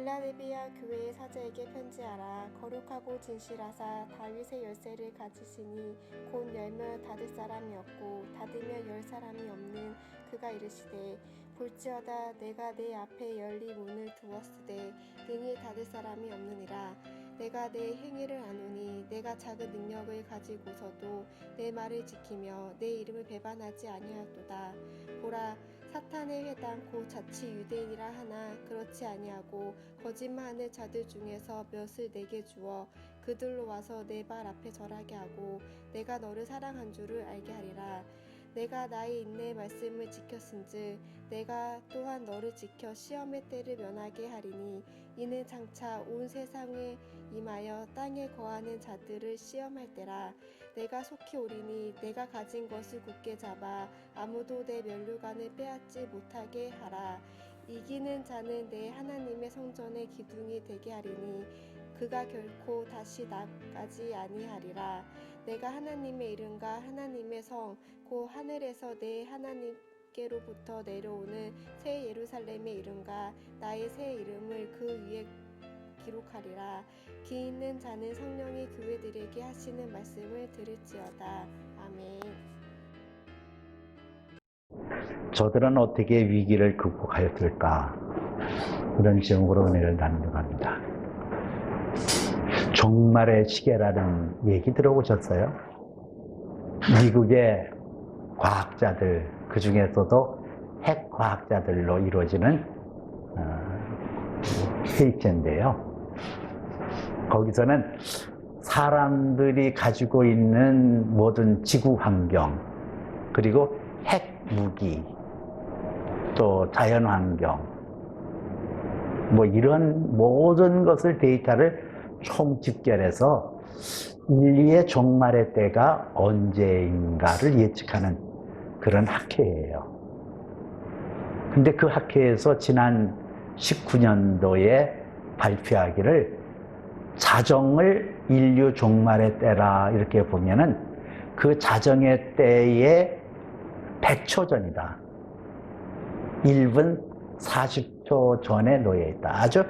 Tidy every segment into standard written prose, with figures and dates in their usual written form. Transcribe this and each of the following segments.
빌라델비아 교회의 사제에게 편지하라. 거룩하고 진실하사 다윗의 열쇠를 가지시니 곧 열며 닫을 사람이 없고 닫으며 열 사람이 없는 그가 이르시되 볼지어다 내가 내 앞에 열리 문을 두었으되 능히 닫을 사람이 없느니라. 내가 내 행위를 아노니 내가 작은 능력을 가지고서도 내 말을 지키며 내 이름을 배반하지 아니하였도다. 보라, 사탄의 회당 곧 자치 유대인이라 하나 그렇지 아니하고 거짓말하는 자들 중에서 몇을 내게 주어 그들로 와서 내 발 앞에 절하게 하고 내가 너를 사랑한 줄을 알게 하리라. 내가 나의 인내의 말씀을 지켰은즉 내가 또한 너를 지켜 시험의 때를 면하게 하리니 이는 장차 온 세상에 임하여 땅에 거하는 자들을 시험할 때라. 내가 속히 오리니 내가 가진 것을 굳게 잡아 아무도 내 면류관을 빼앗지 못하게 하라. 이기는 자는 내 하나님의 성전의 기둥이 되게 하리니 그가 결코 다시 나가지 아니하리라. 내가 하나님의 이름과 하나님의 성 곧 하늘에서 내 하나님께로부터 내려오는 새 예루살렘의 이름과 나의 새 이름을 그 위에 기록하리라. 기 있는 자는 성령이 교회들에게 하시는 말씀을 들을지어다. 아멘. 저들은 어떻게 위기를 극복하였을까? 그런 제목으로 은혜를 나누려합니다. 종말의 시계라는 얘기 들어보셨어요? 미국의 과학자들, 그 중에서도 핵과학자들로 이루어지는 회의체인데요. 거기서는 사람들이 가지고 있는 모든 지구 환경, 그리고 핵 무기, 또 자연 환경, 이런 모든 것을 데이터를 총 집결해서 인류의 종말의 때가 언제인가를 예측하는 그런 학회예요. 근데 그 학회에서 지난 19년도에 발표하기를 자정을 인류 종말의 때라 이렇게 보면은 그 자정의 때에 100초 전이다. 1분 40초 전에 놓여 있다. 아주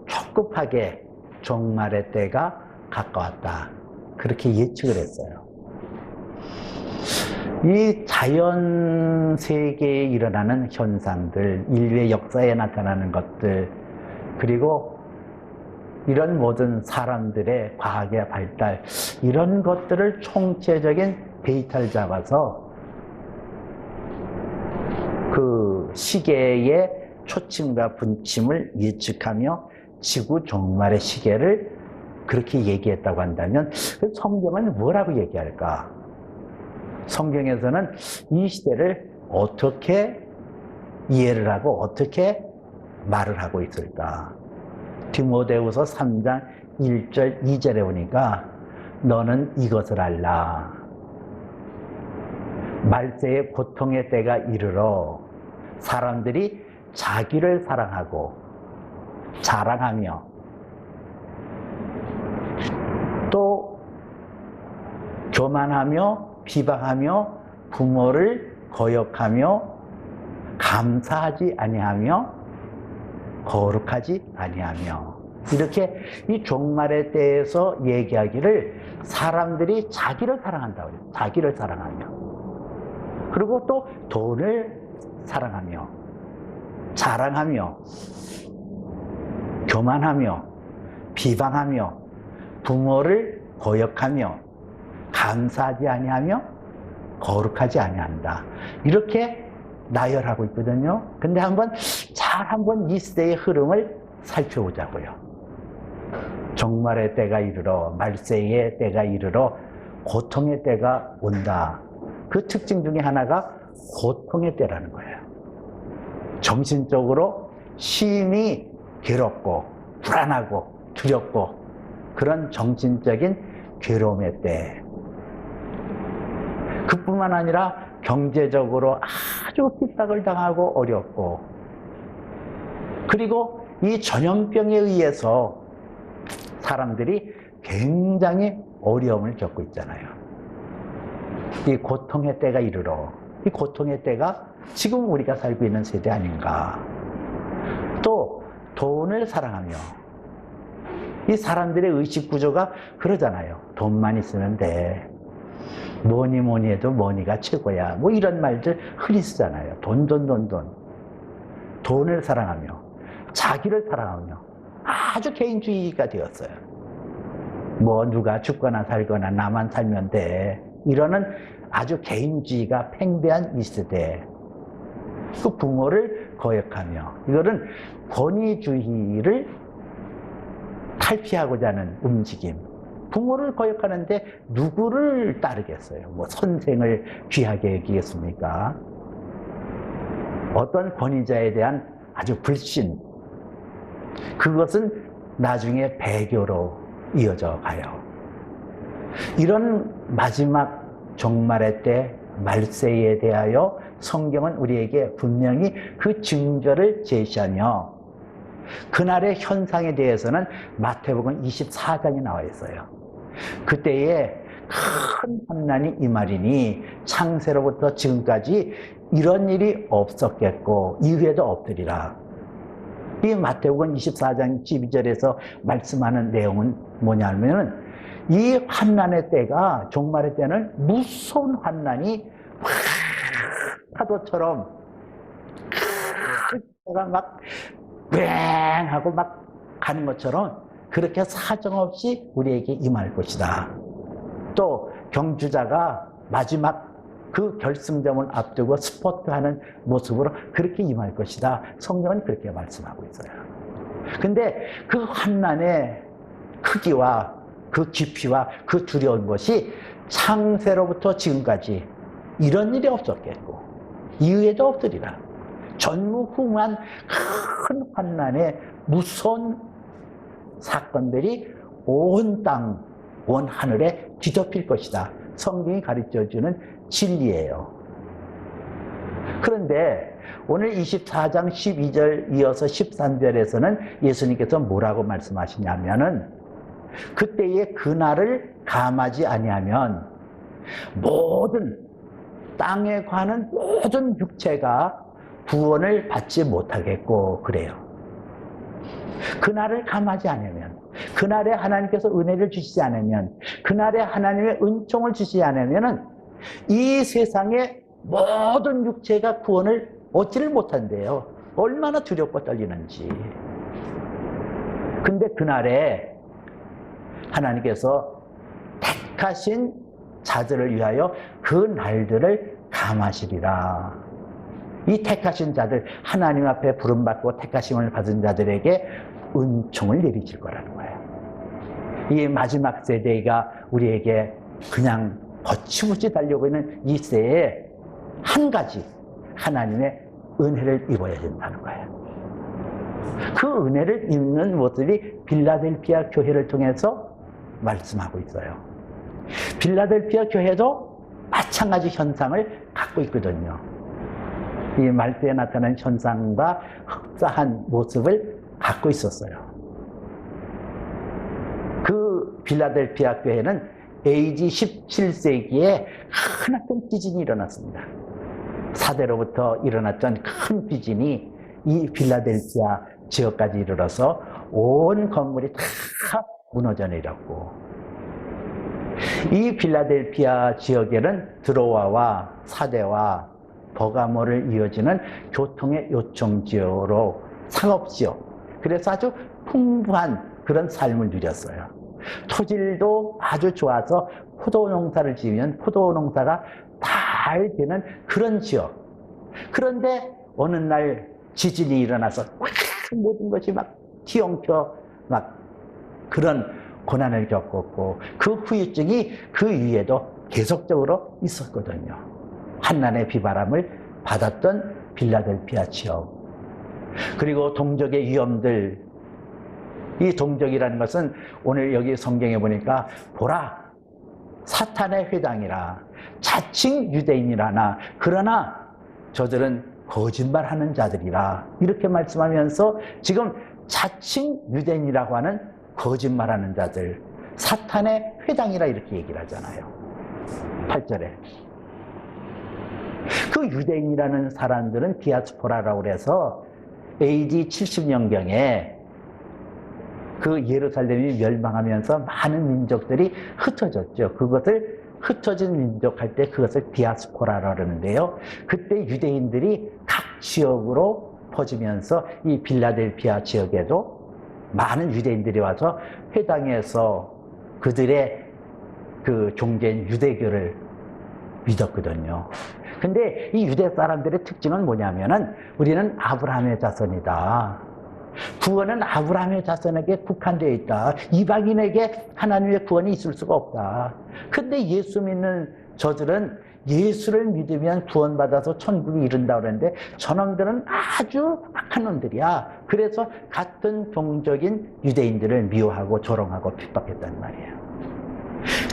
촉급하게 종말의 때가 가까웠다. 그렇게 예측을 했어요. 이 자연 세계에 일어나는 현상들, 인류의 역사에 나타나는 것들, 그리고 이런 모든 사람들의 과학의 발달, 이런 것들을 총체적인 데이터를 잡아서 그 시계의 초침과 분침을 예측하며 지구 종말의 시계를 그렇게 얘기했다고 한다면 성경은 뭐라고 얘기할까? 성경에서는 이 시대를 어떻게 이해를 하고 어떻게 말을 하고 있을까? 디모데후서 3장 1절 2절에 보니까 너는 이것을 알라. 말세의 고통의 때가 이르러 사람들이 자기를 사랑하고 자랑하며 또 교만하며 비방하며 부모를 거역하며 감사하지 아니하며 거룩하지 아니하며 이렇게 이 종말의 때에서 얘기하기를 사람들이 자기를 사랑한다고 해요. 자기를 사랑하며 그리고 또 돈을 사랑하며 자랑하며 교만하며 비방하며 부모를 거역하며 감사하지 아니하며 거룩하지 아니한다. 이렇게 나열하고 있거든요. 근데 한번 이 시대의 흐름을 살펴보자고요. 종말의 때가 이르러 말세의 때가 이르러 고통의 때가 온다. 그 특징 중에 하나가 고통의 때라는 거예요. 정신적으로 심히 괴롭고 불안하고 두렵고 그런 정신적인 괴로움의 때. 그뿐만 아니라 경제적으로 아주 핍박을 당하고 어렵고 그리고 이 전염병에 의해서 사람들이 굉장히 어려움을 겪고 있잖아요. 이 고통의 때가 이르러 이 고통의 때가 지금 우리가 살고 있는 세대 아닌가. 또 돈을 사랑하며, 이 사람들의 의식 구조가 그러잖아요. 돈만 있으면 돼. 뭐니 뭐니 해도 뭐니가 최고야. 뭐 이런 말들 흔히 쓰잖아요. 돈. 돈을 사랑하며, 자기를 사랑하며, 아주 개인주의가 되었어요. 뭐 누가 죽거나 살거나 나만 살면 돼. 이러는 아주 개인주의가 팽배한 이 시대. 그 부모를 거역하며, 이거는 권위주의를 탈피하고자 하는 움직임. 부모를 거역하는데 누구를 따르겠어요? 뭐 선생을 귀하게 여기겠습니까? 어떤 권위자에 대한 아주 불신, 그것은 나중에 배교로 이어져 가요. 이런 마지막 종말의 때 말세에 대하여 성경은 우리에게 분명히 그 징조를 제시하며, 그날의 현상에 대해서는 마태복음 24장에 나와 있어요. 그때에 큰 환난이 임하리니 창세로부터 지금까지 이런 일이 없었겠고 이후에도 없으리라. 이 마태복음 24장 12절에서 말씀하는 내용은 뭐냐면은, 이 환난의 때가, 종말의 때는 무서운 환난이 파도처럼 막 뱅 하고 막 가는 것처럼 그렇게 사정없이 우리에게 임할 것이다. 또 경주자가 마지막 그 결승점을 앞두고 스포트하는 모습으로 그렇게 임할 것이다. 성경은 그렇게 말씀하고 있어요. 근데 그 환난의 크기와 그 깊이와 그 두려운 것이 창세로부터 지금까지 이런 일이 없었겠고 이후에도 없으리라. 전무후무한 큰 환난의 무서운 사건들이 온 땅, 온 하늘에 뒤덮일 것이다. 성경이 가르쳐주는 진리예요. 그런데 오늘 24장 12절 이어서 13절에서는 예수님께서 뭐라고 말씀하시냐면은, 그때의 그날을 감하지 아니하면 모든 땅에 관한 모든 육체가 구원을 받지 못하겠고 그래요. 그날을 감하지 않으면, 그날에 하나님께서 은혜를 주시지 않으면, 그날에 하나님의 은총을 주시지 않으면 이 세상의 모든 육체가 구원을 얻지를 못한대요. 얼마나 두렵고 떨리는지. 근데 그날에 하나님께서 택하신 자들을 위하여 그 날들을 감하시리라. 이 택하신 자들, 하나님 앞에 부름받고 택하심을 받은 자들에게 은총을 내리실 거라는 거예요. 이 마지막 세대가 우리에게 그냥 거침없이 달려오고 있는 이 세대에 한 가지 하나님의 은혜를 입어야 된다는 거예요. 그 은혜를 입는 모습이 빌라델피아 교회를 통해서 말씀하고 있어요. 빌라델피아 교회도 마찬가지 현상을 갖고 있거든요. 이 말세에 나타난 현상과 흡사한 모습을 갖고 있었어요. 그 빌라델피아 교회는 AD 17세기에 크나큰地震이 일어났습니다. 사대로부터 일어났던 큰地震이 이 빌라델피아 지역까지 이르러서 온 건물이 다 무너져 내렸고, 이 빌라델피아 지역에는 드로아와 사대와 버가모를 이어지는 교통의 요충지역으로 상업지역, 그래서 아주 풍부한 그런 삶을 누렸어요. 토질도 아주 좋아서 포도 농사를 지으면 포도 농사가 잘 되는 그런 지역. 그런데 어느 날 지진이 일어나서 모든 것이 막 뒤엉켜 막 그런 고난을 겪었고, 그 후유증이 그 위에도 계속적으로 있었거든요. 한난의 비바람을 받았던 빌라델피아 지역. 그리고 동족의 위험들, 이 동족이라는 것은 오늘 여기 성경에 보니까 보라 사탄의 회당이라, 자칭 유대인이라나 그러나 저들은 거짓말하는 자들이라, 이렇게 말씀하면서 지금 자칭 유대인이라고 하는 거짓말하는 자들, 사탄의 회당이라 이렇게 얘기를 하잖아요. 8절에 그 유대인이라는 사람들은 디아스포라라고 해서 AD 70년경에 그 예루살렘이 멸망하면서 많은 민족들이 흩어졌죠. 그것을 흩어진 민족 할 때 그것을 디아스포라라고 그러는데요. 그때 유대인들이 각 지역으로 퍼지면서 이 빌라델피아 지역에도 많은 유대인들이 와서 회당에서 그들의 그 종교인 유대교를 믿었거든요. 근데 이 유대 사람들의 특징은 뭐냐면은 우리는 아브라함의 자손이다. 구원은 아브라함의 자손에게 국한되어 있다. 이방인에게 하나님의 구원이 있을 수가 없다. 근데 예수 믿는 저들은 예수를 믿으면 구원받아서 천국에 이른다고 그러는데 저놈들은 아주 악한 놈들이야. 그래서 같은 종족인 유대인들을 미워하고 조롱하고 핍박했단 말이에요.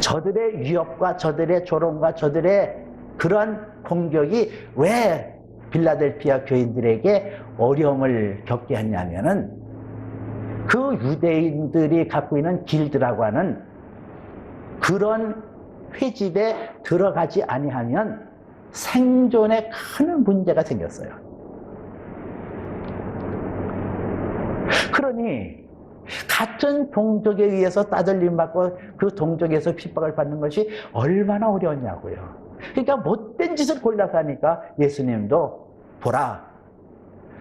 저들의 위협과 저들의 조롱과 저들의 그런 공격이 왜 빌라델피아 교인들에게 어려움을 겪게 했냐면은 그 유대인들이 갖고 있는 길드라고 하는 그런 회집에 들어가지 아니하면 생존에 큰 문제가 생겼어요. 그러니 같은 동족에 의해서 따돌림 받고 그 동족에서 핍박을 받는 것이 얼마나 어려웠냐고요. 그러니까 못된 짓을 골라서 하니까 예수님도 보라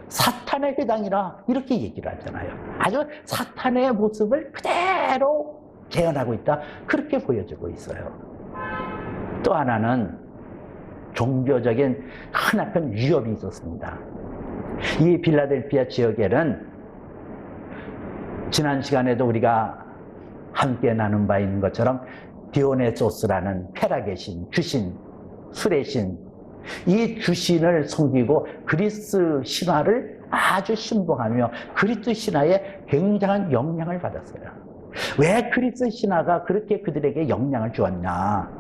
사탄의 회당이라 이렇게 얘기를 하잖아요. 아주 사탄의 모습을 그대로 재현하고 있다. 그렇게 보여주고 있어요. 또 하나는 종교적인 크나큰 위협이 있었습니다. 이 빌라델피아 지역에는 지난 시간에도 우리가 함께 나눈 바 있는 것처럼 디오네소스라는 쾌락의 신, 주신, 술의 신, 이 주신을 섬기고 그리스 신화를 아주 신봉하며 그리스 신화에 굉장한 영향을 받았어요. 왜 그리스 신화가 그렇게 그들에게 영향을 주었냐?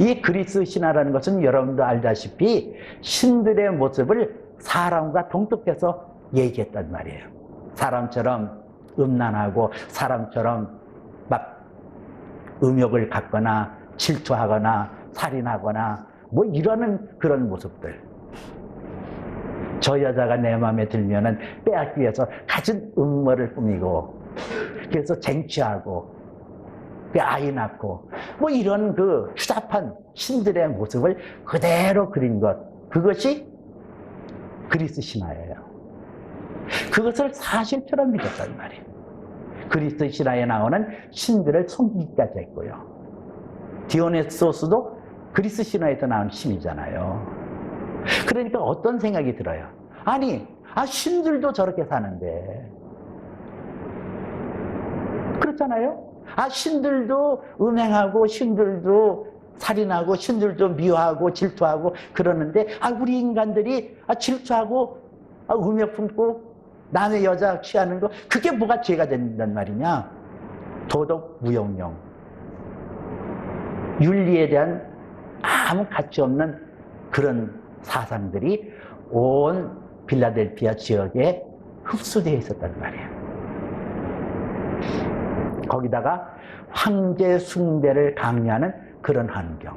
이 그리스 신화라는 것은 여러분도 알다시피 신들의 모습을 사람과 동떨해서 얘기했단 말이에요. 사람처럼 음란하고 사람처럼 막 음욕을 갖거나 질투하거나 살인하거나 뭐 이러는 그런 모습들. 저 여자가 내 마음에 들면은 빼앗기 위해서 가진 음모를 꾸미고 그래서 쟁취하고 아이 낳고 뭐 이런 그 추잡한 신들의 모습을 그대로 그린 것, 그것이 그리스 신화예요. 그것을 사실처럼 믿었단 말이에요. 그리스 신화에 나오는 신들을 섬기기까지 했고요. 디오네소스도 그리스 신화에서 나온 신이잖아요. 그러니까 어떤 생각이 들어요? 아니, 신들도 저렇게 사는데. 그렇잖아요? 신들도 음행하고, 신들도 살인하고, 신들도 미워하고, 질투하고, 그러는데, 우리 인간들이 질투하고, 음욕 품고, 남의 여자 취하는 거, 그게 뭐가 죄가 된단 말이냐? 도덕 무용령. 윤리에 대한 아무 가치 없는 그런 사상들이 온 빌라델피아 지역에 흡수되어 있었단 말이에요. 거기다가 황제 숭배를 강요하는 그런 환경,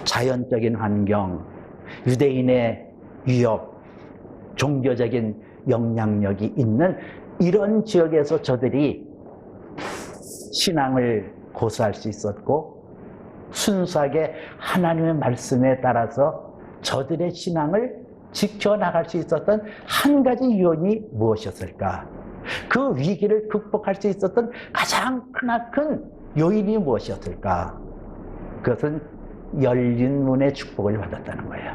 자연적인 환경, 유대인의 위협, 종교적인 영향력이 있는 이런 지역에서 저들이 신앙을 고수할 수 있었고 순수하게 하나님의 말씀에 따라서 저들의 신앙을 지켜나갈 수 있었던 한 가지 요인이 무엇이었을까? 그 위기를 극복할 수 있었던 가장 크나큰 요인이 무엇이었을까? 그것은 열린 문의 축복을 받았다는 거예요.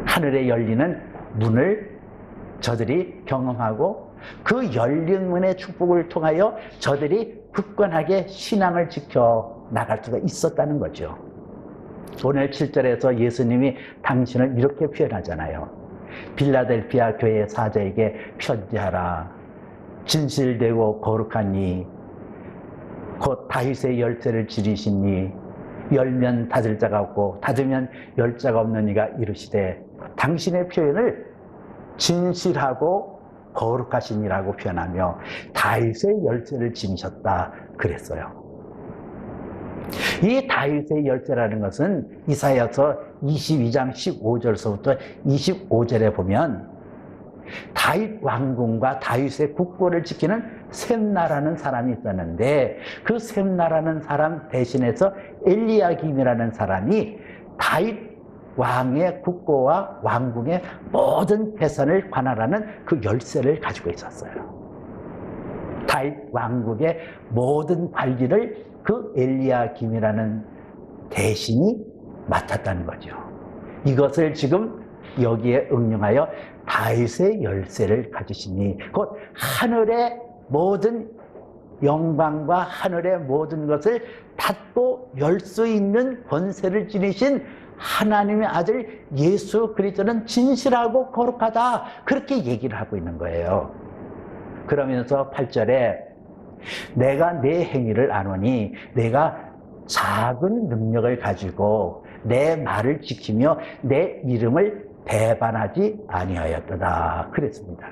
하늘에 열리는 문을 저들이 경험하고 그 열린 문의 축복을 통하여 저들이 굳건하게 신앙을 지켜나갈 수가 있었다는 거죠. 오늘 7절에서 예수님이 당신을 이렇게 표현하잖아요. 빌라델피아 교회 사자에게 편지하라. 진실되고 거룩한 이, 곧 다윗의 열쇠를 지니신 이, 열면 닫을 자가 없고 닫으면 열 자가 없는 이가 이르시되, 당신의 표현을 진실하고 거룩하신 이라고 표현하며 다윗의 열쇠를 지니셨다 그랬어요. 이 다윗의 열쇠라는 것은 이사야서 22장 15절서부터 25절에 보면 다윗 왕궁과 다윗의 국고를 지키는 셈나라는 사람이 있었는데 그 셈나라는 사람 대신해서 엘리야김이라는 사람이 다윗 왕의 국고와 왕궁의 모든 재산을 관할하는 그 열쇠를 가지고 있었어요. 다윗 왕국의 모든 관리를 그 엘리야김이라는 대신이 맡았다는 거죠. 이것을 지금 여기에 응용하여 다윗의 열쇠를 가지시니 곧 하늘의 모든 영광과 하늘의 모든 것을 닫고 열 수 있는 권세를 지니신 하나님의 아들 예수 그리스도는 진실하고 거룩하다, 그렇게 얘기를 하고 있는 거예요. 그러면서 8절에 내가 내 행위를 아노니 내가 작은 능력을 가지고 내 말을 지키며 내 이름을 배반하지 아니하였도다 그랬습니다.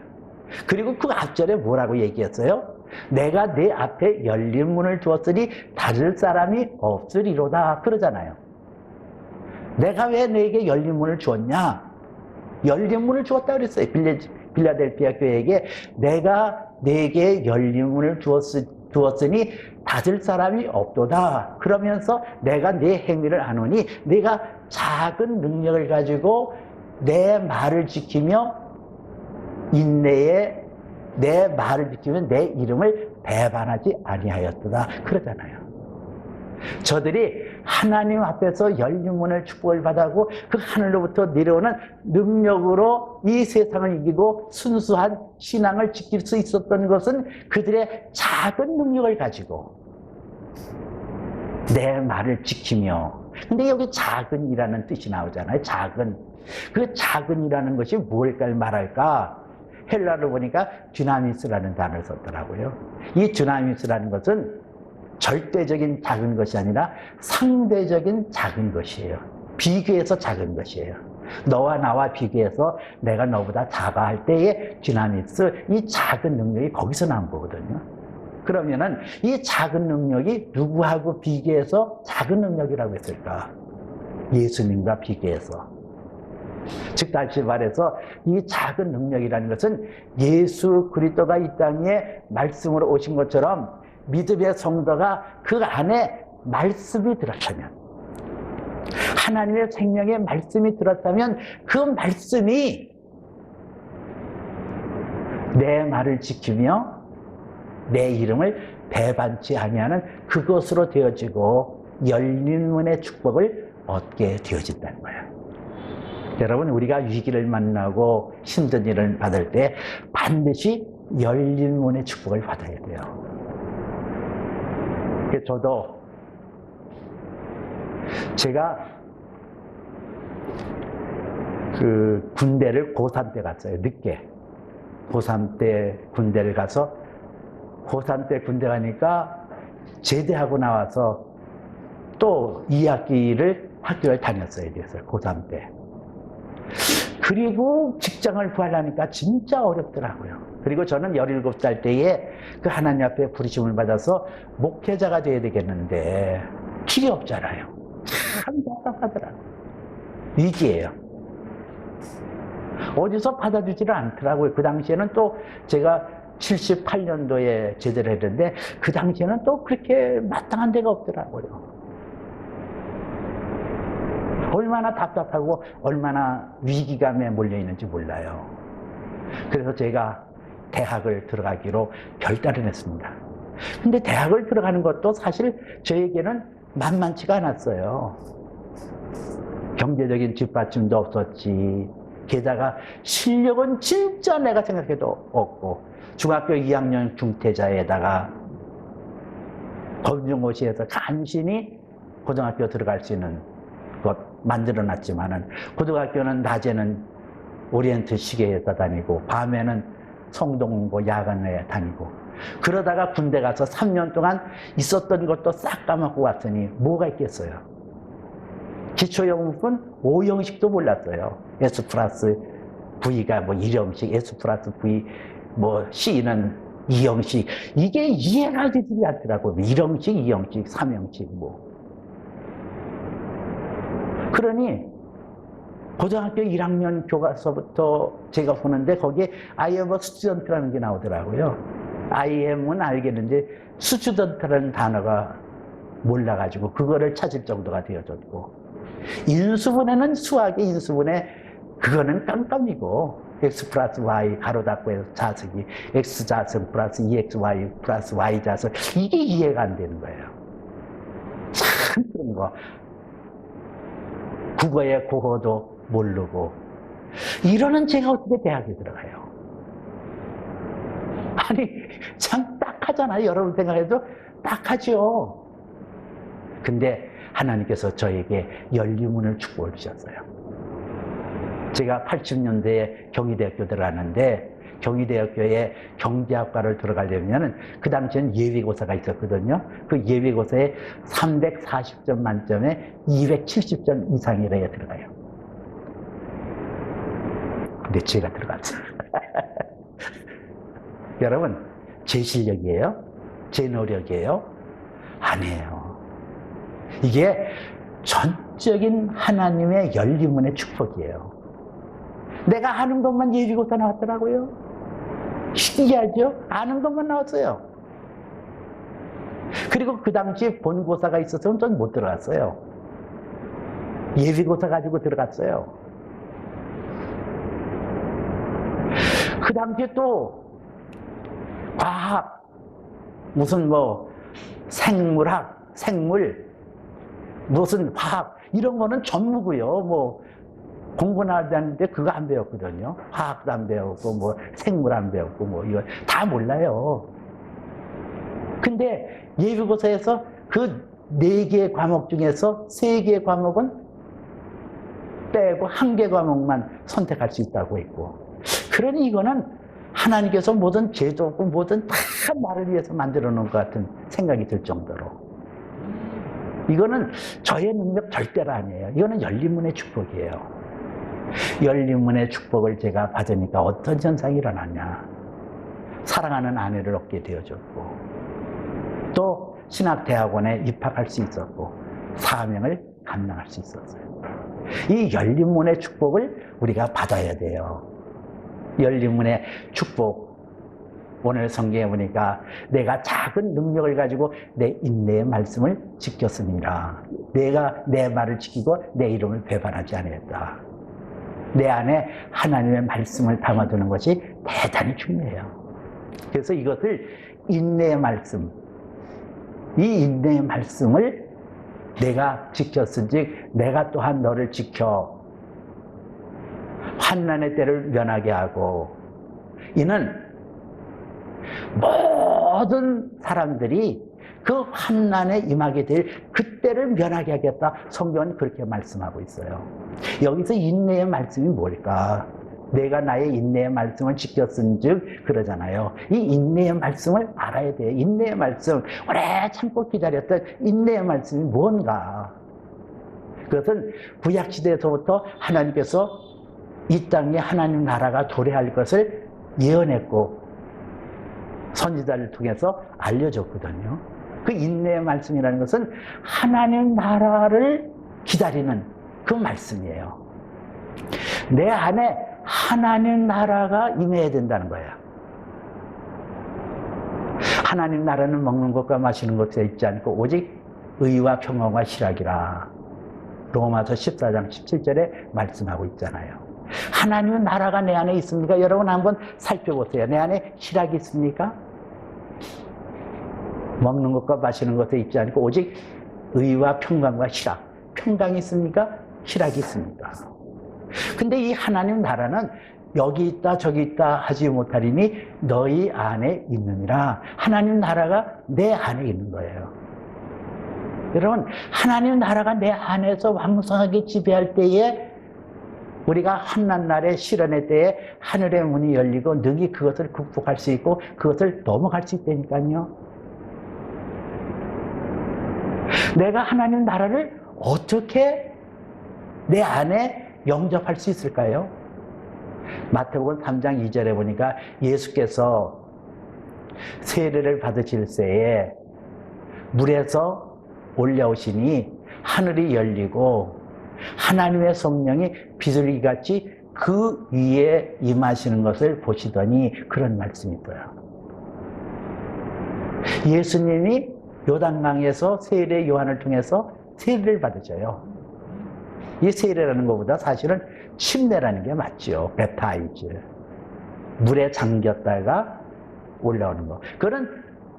그리고 그 앞절에 뭐라고 얘기했어요? 내가 내 앞에 열린 문을 두었으니 닫을 사람이 없으리로다 그러잖아요. 내가 왜 너에게 열린 문을 주었냐? 열린 문을 주었다 그랬어요. 빌라델피아 교회에게 내가 네게 열린 문을 두었으니 닫을 사람이 없도다. 그러면서 내가 네 행위를 아노니 네가 작은 능력을 가지고 내 말을 지키며 인내에 내 말을 지키면 내 이름을 배반하지 아니하였도다 그러잖아요. 저들이 하나님 앞에서 열린 문을 축복을 받아고 그 하늘로부터 내려오는 능력으로 이 세상을 이기고 순수한 신앙을 지킬 수 있었던 것은 그들의 작은 능력을 가지고 내 말을 지키며. 근데 여기 작은이라는 뜻이 나오잖아요. 작은. 그 작은이라는 것이 뭘까 말할까? 헬라로 보니까 듀나미스라는 단어를 썼더라고요. 이 듀나미스라는 것은 절대적인 작은 것이 아니라 상대적인 작은 것이에요. 비교해서 작은 것이에요. 너와 나와 비교해서 내가 너보다 작아 할 때의 듀나미스, 이 작은 능력이 거기서 나온 거거든요. 그러면은 이 작은 능력이 누구하고 비교해서 작은 능력이라고 했을까? 예수님과 비교해서. 즉 다시 말해서 이 작은 능력이라는 것은 예수 그리스도가 이 땅에 말씀으로 오신 것처럼 믿음의 성도가 그 안에 말씀이 들었다면, 하나님의 생명의 말씀이 들었다면 그 말씀이 내 말을 지키며 내 이름을 배반치 아니하는 그것으로 되어지고 열린 문의 축복을 얻게 되어진다는 거예요. 여러분, 우리가 위기를 만나고 힘든 일을 받을 때 반드시 열린 문의 축복을 받아야 돼요. 저도 제가 그 군대를 고3 때 갔어요. 늦게. 고3 때 군대를 가서 고3 때 군대 가니까 제대하고 나와서 또 2학기를 학교를 다녔어야 됐어요. 고3 때. 그리고 직장을 구하려니까 진짜 어렵더라고요. 그리고 저는 17살 때에 그 하나님 앞에 부르심을 받아서 목회자가 돼야 되겠는데 길이 없잖아요. 참 답답하더라고요. 위기예요. 어디서 받아주지를 않더라고요. 그 당시에는 또 제가 78년도에 제대를 했는데 그 당시에는 또 그렇게 마땅한 데가 없더라고요. 얼마나 답답하고 얼마나 위기감에 몰려있는지 몰라요. 그래서 제가 대학을 들어가기로 결단을 했습니다. 근데 대학을 들어가는 것도 사실 저에게는 만만치가 않았어요. 경제적인 뒷받침도 없었지. 게다가 실력은 진짜 내가 생각해도 없고, 중학교 2학년 중퇴자에다가 검정고시에서 간신히 고등학교 들어갈 수 있는 것 만들어놨지만은, 고등학교는 낮에는 오리엔트 시계에다 다니고 밤에는 성동고 야간에 다니고, 그러다가 군대 가서 3년 동안 있었던 것도 싹 까먹고 왔으니 뭐가 있겠어요. 기초영문은 5형식도 몰랐어요. S 플러스 V가 뭐 1형식, S 플러스 V, 뭐 C는 2형식. 이게 이해가 되지 않더라고요. 1형식, 2형식, 3형식 뭐. 그러니 고등학교 1학년 교과서부터 제가 보는데 거기에 I am a student라는 게 나오더라고요. I am은 알겠는데 student라는 단어가 몰라가지고 그거를 찾을 정도가 되어졌고, 인수분해는 수학의 인수분해 그거는 깜깜이고, x 플러스 y 가로 닫고 해서 자석이 x 자석 플러스 2xy 플러스 y 자석, 이게 이해가 안 되는 거예요. 참 그런 거. 국어의 국어도 모르고 이러는 제가 어떻게 대학에 들어가요? 아니 참 딱하잖아요. 여러분 생각해도 딱하죠. 근데 하나님께서 저에게 열리문을 축복을 주셨어요. 제가 80년대에 경희대학교 들어갔는데, 경희대학교에 경제학과를 들어가려면 그 당시엔 예비고사가 있었거든요. 그 예비고사에 340점 만점에 270점 이상이라야 들어가요. 근데 제가 들어갔어요. 여러분, 제 실력이에요? 제 노력이에요? 아니에요. 이게 전적인 하나님의 열리문의 축복이에요. 내가 아는 것만 예비고사 나왔더라고요. 신기하죠? 아는 것만 나왔어요. 그리고 그 당시에 본고사가 있어서 전 못 들어갔어요. 예비고사 가지고 들어갔어요. 그 당시에 또 과학, 무슨 뭐 생물학, 생물, 무슨 화학, 이런 거는 전무고요. 뭐 공부는 하는데 그거 안 배웠거든요. 화학도 안 배웠고, 뭐 생물 안 배웠고, 뭐 이거 다 몰라요. 근데 예비고사에서 그 4개의 과목 중에서 3개의 과목은 빼고 1개 과목만 선택할 수 있다고 했고, 그러니 이거는 하나님께서 모든 제도고 모든 다 나를 위해서 만들어 놓은 것 같은 생각이 들 정도로, 이거는 저의 능력 절대로 아니에요. 이거는 열린문의 축복이에요. 열린문의 축복을 제가 받으니까 어떤 현상이 일어났냐. 사랑하는 아내를 얻게 되어졌고, 또 신학대학원에 입학할 수 있었고, 사명을 감당할 수 있었어요. 이 열린문의 축복을 우리가 받아야 돼요. 열린문의 축복. 오늘 성경에 보니까 내가 작은 능력을 가지고 내 인내의 말씀을 지켰습니다. 내가 내 말을 지키고 내 이름을 배반하지 않았다. 내 안에 하나님의 말씀을 담아두는 것이 대단히 중요해요. 그래서 이것을 인내의 말씀, 이 인내의 말씀을 내가 지켰은즉 내가 또한 너를 지켜 환난의 때를 면하게 하고, 이는 모든 사람들이 그 환난에 임하게 될 그때를 면하게 하겠다. 성경은 그렇게 말씀하고 있어요. 여기서 인내의 말씀이 뭘까? 내가 나의 인내의 말씀을 지켰은즉 그러잖아요. 이 인내의 말씀을 알아야 돼요. 인내의 말씀, 오래 참고 기다렸던 인내의 말씀이 뭔가? 그것은 구약시대에서부터 하나님께서 이 땅에 하나님 나라가 도래할 것을 예언했고 선지자를 통해서 알려줬거든요. 그 인내의 말씀이라는 것은 하나님 나라를 기다리는 그 말씀이에요. 내 안에 하나님 나라가 임해야 된다는 거예요. 하나님 나라는 먹는 것과 마시는 것에 있지 않고 오직 의와 평안과 실학이라. 로마서 14장 17절에 말씀하고 있잖아요. 하나님의 나라가 내 안에 있습니까? 여러분 한번 살펴보세요. 내 안에 실학이 있습니까? 먹는 것과 마시는 것에 있지 않고 오직 의와 평강과 실학. 평강이 있습니까? 실학이 있습니까? 근데 이 하나님 나라는 여기 있다 저기 있다 하지 못하리니 너희 안에 있느니라. 하나님 나라가 내 안에 있는 거예요. 여러분, 하나님 나라가 내 안에서 왕성하게 지배할 때에 우리가 환난날에 시련의 때에 하늘의 문이 열리고 능히 그것을 극복할 수 있고 그것을 넘어갈 수 있다니까요. 내가 하나님 나라를 어떻게 내 안에 영접할 수 있을까요? 마태복음 3장 2절에 보니까 예수께서 세례를 받으실 때에 물에서 올라오시니 하늘이 열리고 하나님의 성령이 비둘기같이 그 위에 임하시는 것을 보시더니 그런 말씀이 있어요. 예수님이 요단강에서 세례 요한을 통해서 세례를 받으셔요. 이 세례라는 것보다 사실은 침례라는 게 맞죠. 베타이즈. 물에 잠겼다가 올라오는 거. 그건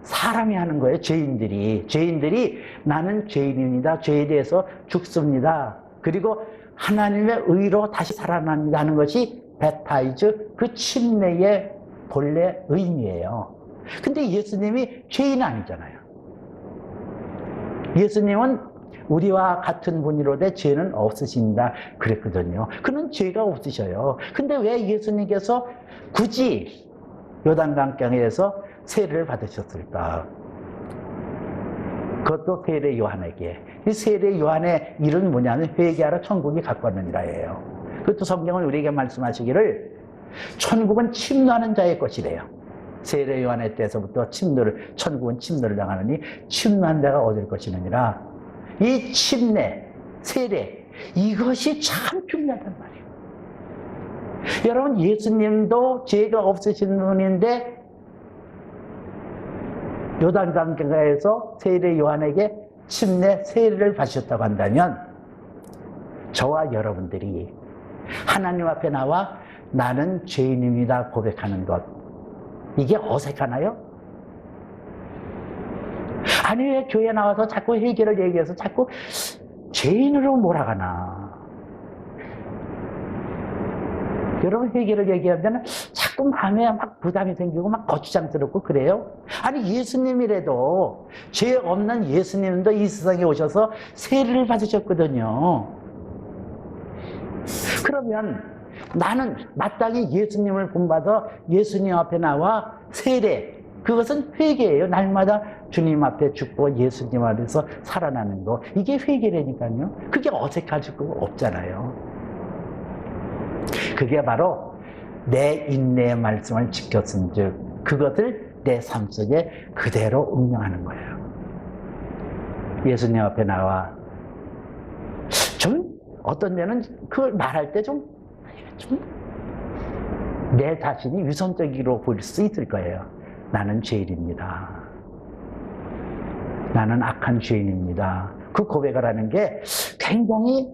사람이 하는 거예요. 죄인들이 나는 죄인입니다. 죄에 대해서 죽습니다. 그리고 하나님의 의로 다시 살아납니다 하는 것이 베타이즈, 그 침례의 본래 의미예요. 근데 예수님이 죄인 아니잖아요. 예수님은 우리와 같은 분이로되 죄는 없으신다 그랬거든요. 그는 죄가 없으셔요. 근데 왜 예수님께서 굳이 요단강가에서 세례를 받으셨을까? 그것도 세례 요한에게. 이 세례 요한의 일은 뭐냐면 회개하러 천국이 가까웠느니라예요. 그것도 성경은 우리에게 말씀하시기를 천국은 침노하는 자의 것이래요. 세례 요한의 때서부터 천국은 침노를 당하느니 침노한 자가 얻을 것이느니라. 이 침례, 세례, 이것이 참 중요하단 말이에요. 여러분, 예수님도 죄가 없으신 분인데 요단강가에서 세례 요한에게 침례, 세례를 받으셨다고 한다면 저와 여러분들이 하나님 앞에 나와 나는 죄인입니다 고백하는 것, 이게 어색하나요? 아니, 왜 교회 나와서 자꾸 회개를 얘기해서 자꾸 죄인으로 몰아가나? 여러분, 회개를 얘기하면 자꾸 마음에 막 부담이 생기고 막 거추장스럽고 그래요? 아니, 예수님이라도, 죄 없는 예수님도 이 세상에 오셔서 세례를 받으셨거든요. 그러면 나는 마땅히 예수님을 본받아 예수님 앞에 나와 세례, 그것은 회개예요. 날마다 주님 앞에 죽고 예수님 안에서 살아나는 거, 이게 회개라니까요. 그게 어색할 거 없잖아요. 그게 바로 내 인내의 말씀을 지켰은즉 그것을 내 삶 속에 그대로 응용하는 거예요. 예수님 앞에 나와 좀 어떤 데는 그걸 말할 때 좀 내 자신이 위선적으로 보일 수 있을 거예요. 나는 죄인입니다. 나는 악한 죄인입니다. 그 고백을 하는 게 굉장히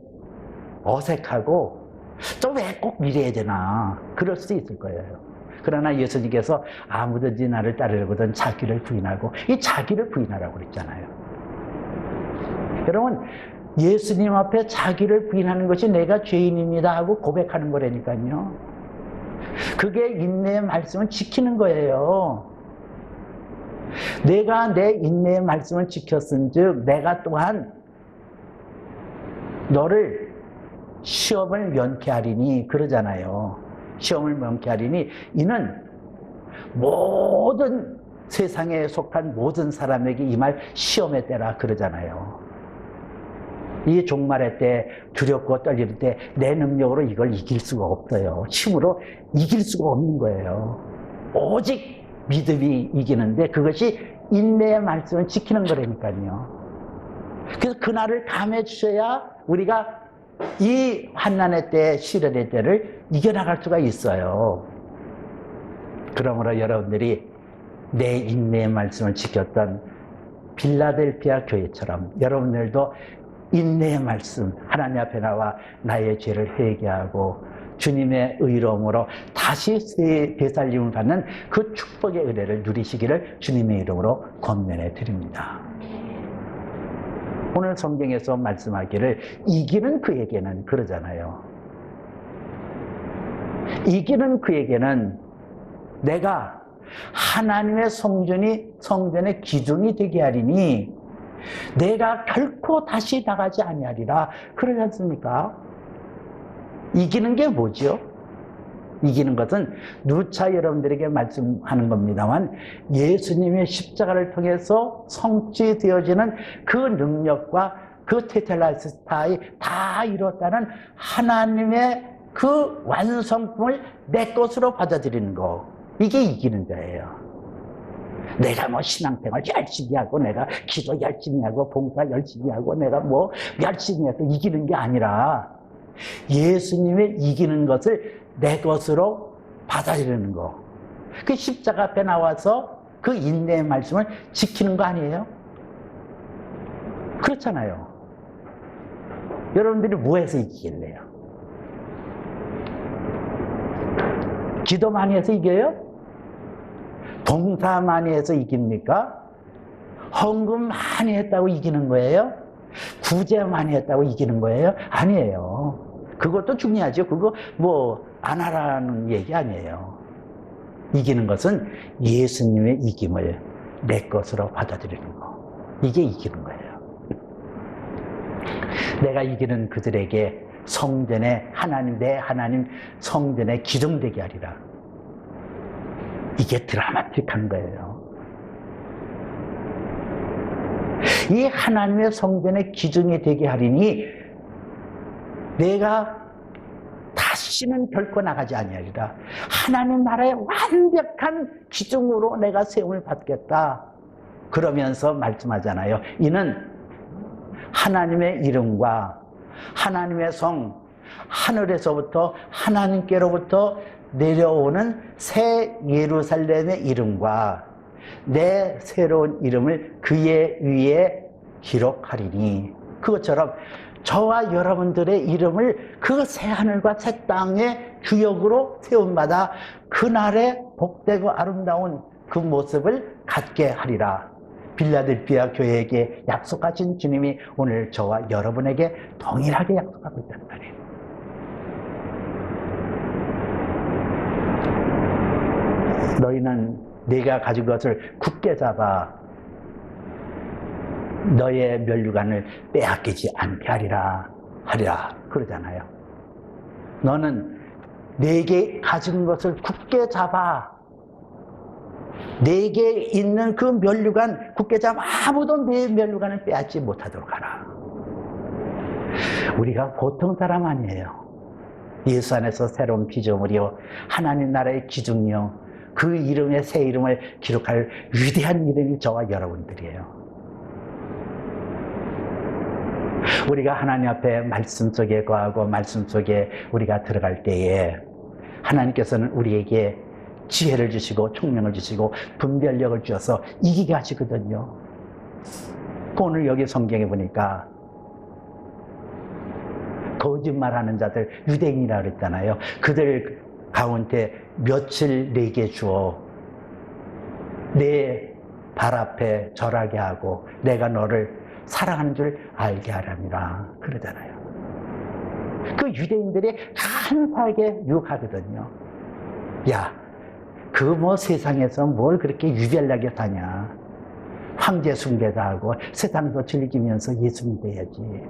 어색하고 좀 왜 꼭 이래야 되나 그럴 수 있을 거예요. 그러나 예수님께서 아무든지 나를 따르려거든 자기를 부인하고, 이 자기를 부인하라고 그랬잖아요. 여러분, 예수님 앞에 자기를 부인하는 것이 내가 죄인입니다 하고 고백하는 거라니까요. 그게 인내의 말씀을 지키는 거예요. 내가 내 인내의 말씀을 지켰은즉 내가 또한 너를 시험을 면케하리니 그러잖아요. 시험을 면케하리니 이는 모든 세상에 속한 모든 사람에게 임할 시험의 때라 그러잖아요. 이 종말의 때, 두렵고 떨릴 때 내 능력으로 이걸 이길 수가 없어요. 힘으로 이길 수가 없는 거예요. 오직 믿음이 이기는데 그것이 인내의 말씀을 지키는 거라니까요. 그래서 그날을 감해 주셔야 우리가 이 환난의 때, 시련의 때를 이겨나갈 수가 있어요. 그러므로 여러분들이 내 인내의 말씀을 지켰던 빌라델피아 교회처럼 여러분들도 인내의 말씀, 하나님 앞에 나와 나의 죄를 회개하고 주님의 의로움으로 다시 되살림을 받는 그 축복의 은혜를 누리시기를 주님의 이름으로 권면해 드립니다. 오늘 성경에서 말씀하기를 이기는 그에게는 그러잖아요. 이기는 그에게는 내가 하나님의 성전의 기둥이 되게 하리니 내가 결코 다시 나가지 아니하리라 그러지 않습니까? 이기는 게 뭐죠? 이기는 것은 누차 여러분들에게 말씀하는 겁니다만 예수님의 십자가를 통해서 성취되어지는 그 능력과 그 테텔라스타이 다 이뤘다는 하나님의 그 완성품을 내 것으로 받아들이는 거, 이게 이기는 자예요. 내가 뭐 신앙생활 열심히 하고 내가 기도 열심히 하고 봉사 열심히 하고 내가 뭐 열심히 해서 이기는 게 아니라 예수님의 이기는 것을 내 것으로 받아들이는 거. 그 십자가 앞에 나와서 그 인내의 말씀을 지키는 거 아니에요? 그렇잖아요. 여러분들이 뭐 해서 이기겠래요? 기도 많이 해서 이겨요? 봉사 많이 해서 이깁니까? 헌금 많이 했다고 이기는 거예요? 구제 많이 했다고 이기는 거예요? 아니에요. 그것도 중요하죠. 그거 뭐 안 하라는 얘기 아니에요. 이기는 것은 예수님의 이김을 내 것으로 받아들이는 거. 이게 이기는 거예요. 내가 이기는 그들에게 성전에 하나님, 내 하나님 성전에 기둥되게 하리라. 이게 드라마틱한 거예요. 이 하나님의 성전에 기둥이 되게 하리니 내가 다시는 결코 나가지 아니하리라. 하나님 나라의 완벽한 기둥으로 내가 세움을 받겠다. 그러면서 말씀하잖아요. 이는 하나님의 이름과 하나님의 성, 하늘에서부터 하나님께로부터 내려오는 새 예루살렘의 이름과 내 새로운 이름을 그의 위에 기록하리니, 그것처럼 저와 여러분들의 이름을 그 새하늘과 새 땅의 주역으로 세움받아 그날의 복되고 아름다운 그 모습을 갖게 하리라. 빌라델피아 교회에게 약속하신 주님이 오늘 저와 여러분에게 동일하게 약속하고 있다는 말이에요. 너희는 네가 가진 것을 굳게 잡아 너의 면류관을 빼앗기지 않게 하리라 그러잖아요. 너는 내게 가진 것을 굳게 잡아, 내게 있는 그 면류관 굳게 잡아 아무도 내 면류관을 빼앗지 못하도록 하라. 우리가 보통 사람 아니에요. 예수 안에서 새로운 피조물이요 하나님 나라의 기둥이요 그 이름의 새 이름을 기록할 위대한 이름이 저와 여러분들이에요. 우리가 하나님 앞에 말씀 속에 거하고 말씀 속에 우리가 들어갈 때에 하나님께서는 우리에게 지혜를 주시고 총명을 주시고 분별력을 주셔서 이기게 하시거든요. 오늘 여기 성경에 보니까 거짓말하는 자들 유대인이라고 그랬잖아요. 그들 가운데 며칠 내게 주어 내 발 앞에 절하게 하고 내가 너를 사랑하는 줄 알게 하랍니다. 그러잖아요. 그 유대인들이 간사하게 유혹하거든요. 야, 그 뭐 세상에서 뭘 그렇게 유별나게 사냐. 황제 숭배도 하고 세상도 즐기면서 예수 믿어야지.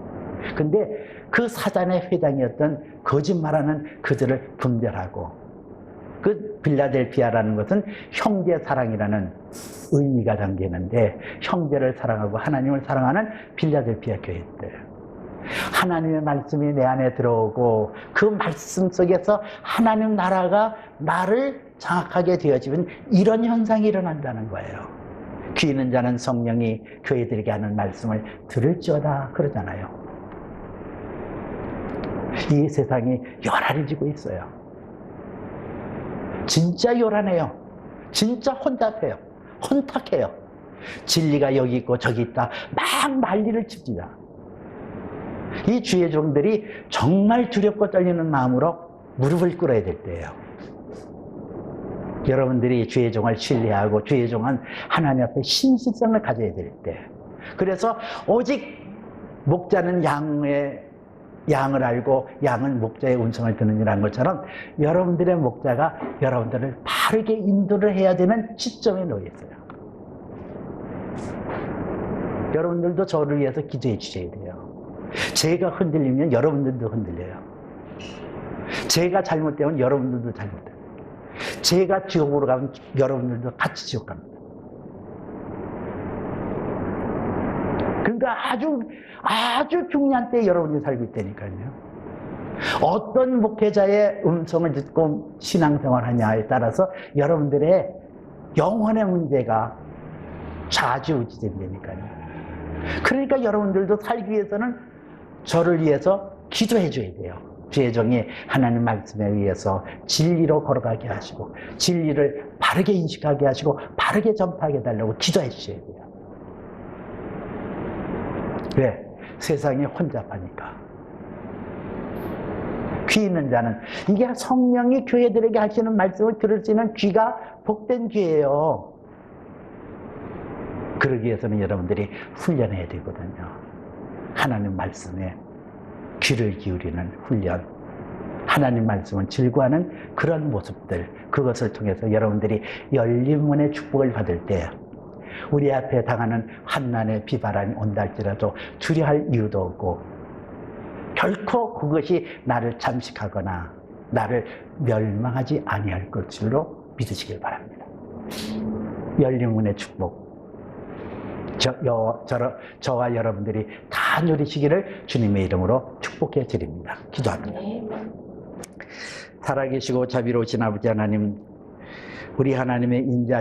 근데 그 사단의 회장이었던 거짓말하는 그들을 분별하고, 그 빌라델피아라는 것은 형제 사랑이라는 의미가 담기는데 형제를 사랑하고 하나님을 사랑하는 빌라델피아 교회들, 하나님의 말씀이 내 안에 들어오고 그 말씀 속에서 하나님 나라가 나를 장악하게 되어지면 이런 현상이 일어난다는 거예요. 귀 있는 자는 성령이 교회들에게 하는 말씀을 들을지어다 그러잖아요. 이 세상이 요란해지고 있어요. 진짜 요란해요. 진짜 혼잡해요. 혼탁해요. 진리가 여기 있고 저기 있다 막 난리를 칩니다. 이 주의 종들이 정말 두렵고 떨리는 마음으로 무릎을 꿇어야 될 때예요. 여러분들이 주의 종을 신뢰하고 주의 종은 하나님 앞에 신실성을 가져야 될 때, 그래서 오직 목자는 양을 알고 양은 목자의 음성을 듣느니라는 것처럼 여러분들의 목자가 여러분들을 바르게 인도를 해야 되는 시점에 놓여 있어요. 여러분들도 저를 위해서 기도해 주셔야 돼요. 제가 흔들리면 여러분들도 흔들려요. 제가 잘못되면 여러분들도 잘못돼요. 제가 지옥으로 가면 여러분들도 같이 지옥 갑니다. 그러니까 아주 중요한 때에 여러분들이 살고 있다니까요. 어떤 목회자의 음성을 듣고 신앙생활 하냐에 따라서 여러분들의 영혼의 문제가 좌지우지 된다니까요. 그러니까 여러분들도 살기 위해서는 저를 위해서 기도해 줘야 돼요. 주의 종이 하나님 말씀에 의해서 진리로 걸어가게 하시고 진리를 바르게 인식하게 하시고 바르게 전파하게 해달라고 기도해 주셔야 돼요. 왜? 세상이 혼잡하니까. 귀 있는 자는, 이게 성령이 교회들에게 하시는 말씀을 들을 수 있는 귀가 복된 귀예요. 그러기 위해서는 여러분들이 훈련해야 되거든요. 하나님 말씀에 귀를 기울이는 훈련, 하나님 말씀을 즐거워하는 그런 모습들, 그것을 통해서 여러분들이 열린 문의 축복을 받을 때 우리 앞에 당하는 환난의 비바람이 온다 할지라도 두려워할 이유도 없고 결코 그것이 나를 잠식하거나 나를 멸망하지 아니할 것으로 믿으시길 바랍니다. 열린 문의 축복, 저와 여러분들이 다 누리시기를 주님의 이름으로 축복해 드립니다. 기도합니다. 살아계시고 자비로우신 아버지 하나님, 우리 하나님의 인자하신